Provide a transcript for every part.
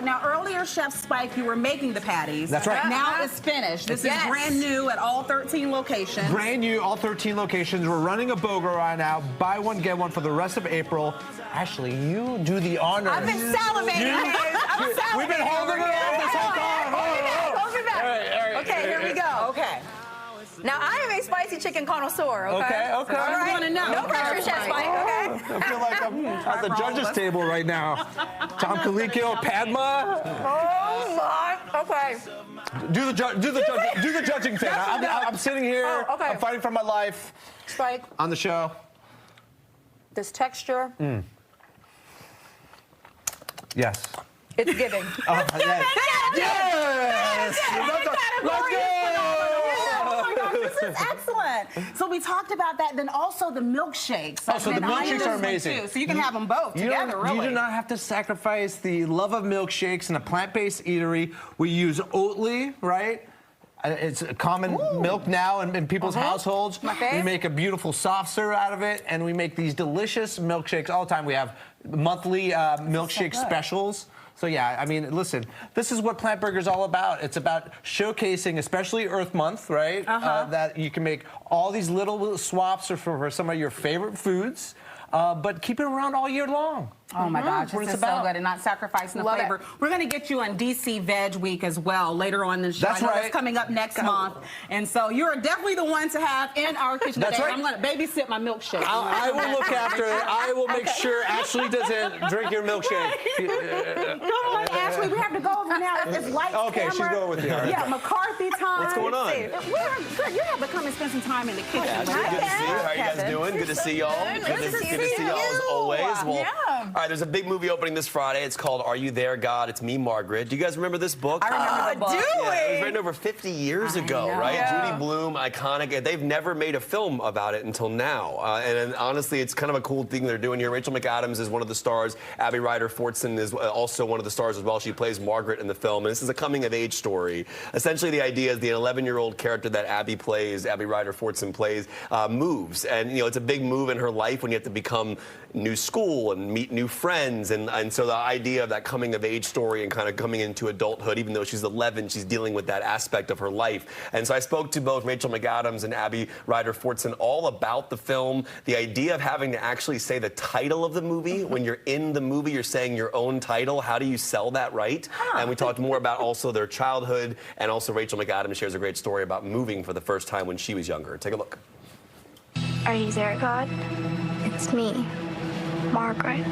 Now, earlier, Chef Spike, you were making the patties. That's right. Now it's finished. This is brand new at all 13 locations. Brand new, all 13 locations. We're running a BOGO right now. Buy one, get one for the rest of April. Ashley, you do the honors. I've been salivating. We've been holding it off this whole time. Hold me back. All right. Okay, here we go. Okay. Now, I am a spicy chicken connoisseur, okay? Okay. All right. No pressure, Chef Spike, okay? I feel like I'm at the judges' table right now. Tom Colicchio, Padma. Oh, my. Okay. Do the judging thing. I'm sitting here. Oh, okay. I'm fighting for my life. Spike, On the show. this texture, Yes. it's giving. Oh, yes! Let's go! This is excellent. So we talked about that. Then also the milkshakes. Oh, so the milkshakes are amazing. Too, so you can have them both together, really. You do not have to sacrifice the love of milkshakes in a plant-based eatery. We use Oatly, right? It's a common milk now in people's households. We make a beautiful soft serve out of it, and we make these delicious milkshakes all the time. We have monthly milkshake specials. So yeah, I mean, listen, this is what Plant Burger is all about. It's about showcasing, especially Earth Month, right? That you can make all these little swaps for some of your favorite foods, but keep it around all year long. Oh my gosh, What this it's is so about. good and not sacrificing the Love flavor. it. We're going to get you on DC Veg Week as well later on this show. That's I know right. That's coming up next month. And so you're definitely the one to have in our kitchen That's today. right. I'm going to babysit my milkshake. I will look after it. I will make sure Ashley doesn't drink your milkshake. Come on, Ashley. We have to go over now. It's lights, Okay, camera. she's going with you. All right. Yeah, McCarthy time. What's going on? Good. You have to come and spend some time in the kitchen. Good to see you. How are you guys doing? Good to see y'all. Good to see y'all as always. Well, all right, there's a big movie opening this Friday. It's called Are You There, God? It's me, Margaret. Do you guys remember this book? I remember the book. Yeah, it was written over 50 years ago, right? Yeah. Judy Blume, iconic. They've never made a film about it until now. And honestly, it's kind of a cool thing they're doing here. Rachel McAdams is one of the stars. Abby Ryder Fortson is also one of the stars as well. She plays Margaret in the film. And this is a coming-of-age story. Essentially, the idea is the 11-year-old character that Abby Ryder Fortson plays, moves. And, you know, it's a big move in her life when you have to become new school and meet new friends. And so the idea of that coming-of-age story and kind of coming into adulthood, even though she's 11, she's dealing with that aspect of her life. And so I spoke to both Rachel McAdams and Abby Ryder Fortson all about the film, the idea of having to actually say the title of the movie. When you're in the movie, you're saying your own title. How do you sell that right? And we talked more about also their childhood, and also Rachel McAdams shares a great story about moving for the first time when she was younger. Take a look. Are you there, God? It's me, Margaret.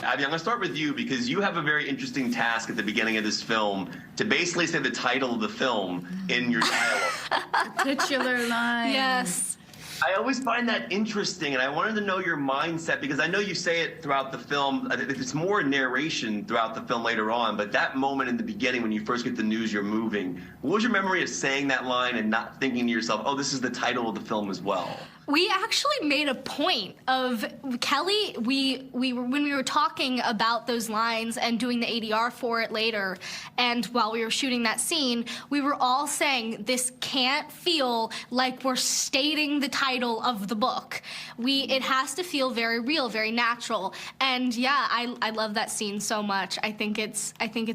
Abby, I'm going to start with you because you have a very interesting task at the beginning of this film to basically say the title of the film in your dialogue. Titular line. Yes. I always find that interesting, and I wanted to know your mindset because I know you say it throughout the film. It's more narration throughout the film later on, but that moment in the beginning when you first get the news you're moving, what was your memory of saying that line and not thinking to yourself, oh, this is the title of the film as well? We actually made a point of Kelly. We when we were talking about those lines and doing the ADR for it later, and while we were shooting that scene, we were all saying this can't feel like we're stating the title of the book. It has to feel very real, very natural. And yeah, I love that scene so much. I think it's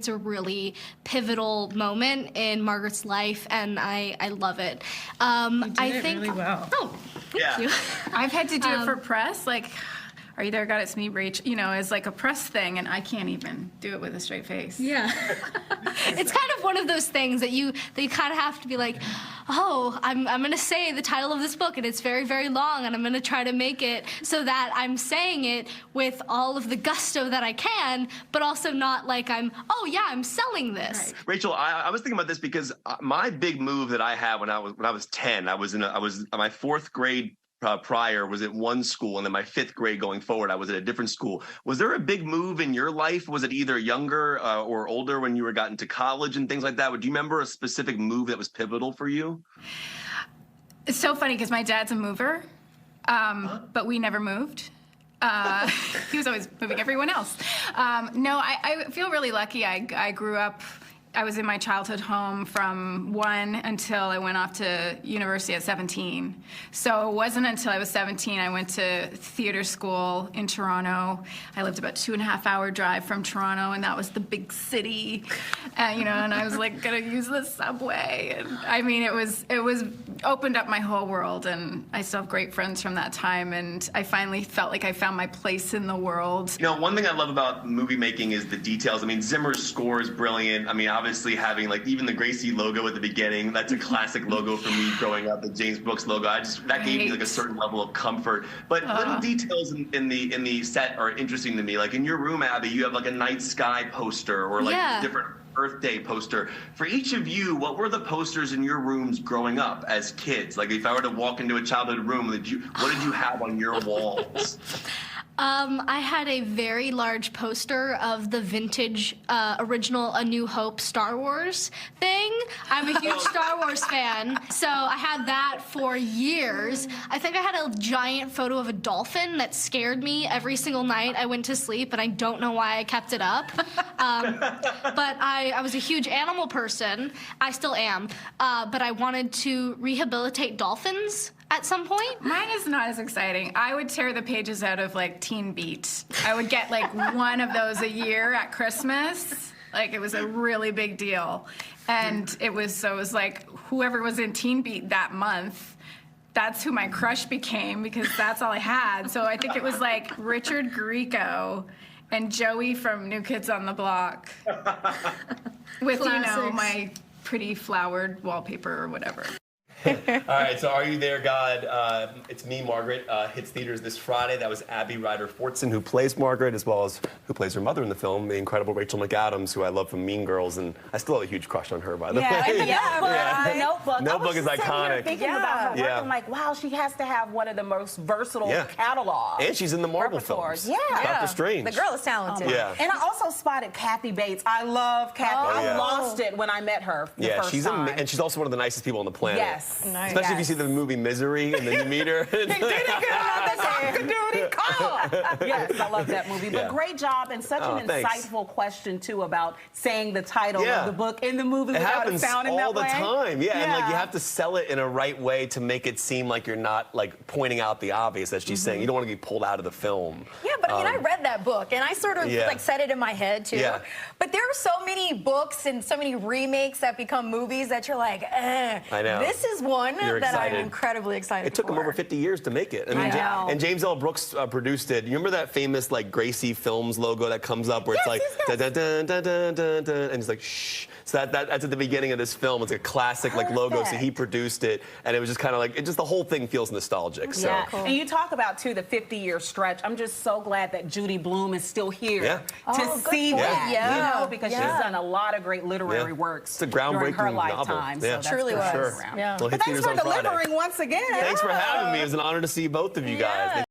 a really pivotal moment in Margaret's life, and I love it. You did it really well. Oh. Thank you. I've had to do it for press, like, Are You There, God? It's me, Rach, you know, as like a press thing, and I can't even do it with a straight face. Yeah. It's kind of one of those things that you kind of have to be like, oh, I'm going to say the title of this book, and it's very, very long, and I'm going to try to make it so that I'm saying it with all of the gusto that I can, but also not like I'm selling this. Right. Rachel, I was thinking about this because my big move that I had when I was 10, I was my fourth grade prior was at one school, and then my fifth grade going forward, I was at a different school. Was there a big move in your life? Was it either younger or older when you were gotten to college and things like that? Do you remember a specific move that was pivotal for you? It's so funny because my dad's a mover, but we never moved. He was always moving everyone else. No, I feel really lucky. I grew up I was in my childhood home from 1 until I went off to university at 17. So it wasn't until I was 17 I went to theater school in Toronto. I lived about 2.5-hour drive from Toronto, and that was the big city. And I was like gonna use the subway. And I mean, it was opened up my whole world, and I still have great friends from that time. And I finally felt like I found my place in the world. One thing I love about movie making is the details. I mean, Zimmer's score is brilliant. I mean, obviously having like even the Gracie logo at the beginning, that's a classic logo for me growing up, the James Brooks logo. That gave me like a certain level of comfort. But little details in the set are interesting to me. Like in your room, Abby, you have like a night sky poster or like a different Earth Day poster. For each of you, what were the posters in your rooms growing up as kids? Like if I were to walk into a childhood room, what did you have on your walls? I had a very large poster of the vintage original A New Hope Star Wars thing. I'm a huge Star Wars fan, so I had that for years. I think I had a giant photo of a dolphin that scared me every single night I went to sleep, and I don't know why I kept it up. But I was a huge animal person. I still am. But I wanted to rehabilitate dolphins at some point. Mine is not as exciting. I would tear the pages out of like Teen Beat. I would get like one of those a year at Christmas. Like it was a really big deal. And it was like whoever was in Teen Beat that month, that's who my crush became because that's all I had. So I think it was like Richard Grieco and Joey from New Kids on the Block with, my pretty flowered wallpaper or whatever. All right, so Are You There, God? It's me, Margaret. Hits theaters this Friday. That was Abby Ryder Fortson, who plays Margaret, as well as who plays her mother in the film, the incredible Rachel McAdams, who I love from Mean Girls, and I still have a huge crush on her, by the way. The Notebook. Notebook is iconic. Thinking about her work, I'm like, wow, she has to have one of the most versatile catalogs. And she's in the Marvel films. Doctor Strange. The girl is talented. And I also spotted Kathy Bates. I love Kathy. I lost it when I and her the first she's time. And she's also one of the nicest people on the planet. Yes. Nice. Especially if you see the movie Misery and then you meet her. Yes, I love that movie. But great job and such an insightful question, too, about saying the title of the book in the movie without it sounding that way. It happens all the time. And like you have to sell it in a right way to make it seem like you're not like pointing out the obvious, as she's saying. You don't want to be pulled out of the film. Yeah, but I read that book and I sort of like said it in my head too. Yeah. But there are so many books and so many remakes that become movies that you're like, I know. This is one that I'm excited. Incredibly excited It took for. them over 50 years to make it. I mean, and James L. Brooks produced it. You remember that famous like Gracie Films logo that comes up where it's like dun, dun, dun, dun, dun, dun, dun, and it's like shh. So that's at the beginning of this film. It's a classic like logo. So he produced it, and it was just kind of like the whole thing feels nostalgic. So. Yeah, and you talk about too the 50-year stretch. I'm just so glad that Judy Blume is still here to see that. You know, because she's done a lot of great literary works it's a groundbreaking during her novel. lifetime. So that's Truly was. Sure. Yeah. Well, but thanks for delivering once again. Thanks for having me. It was an honor to see both of you guys.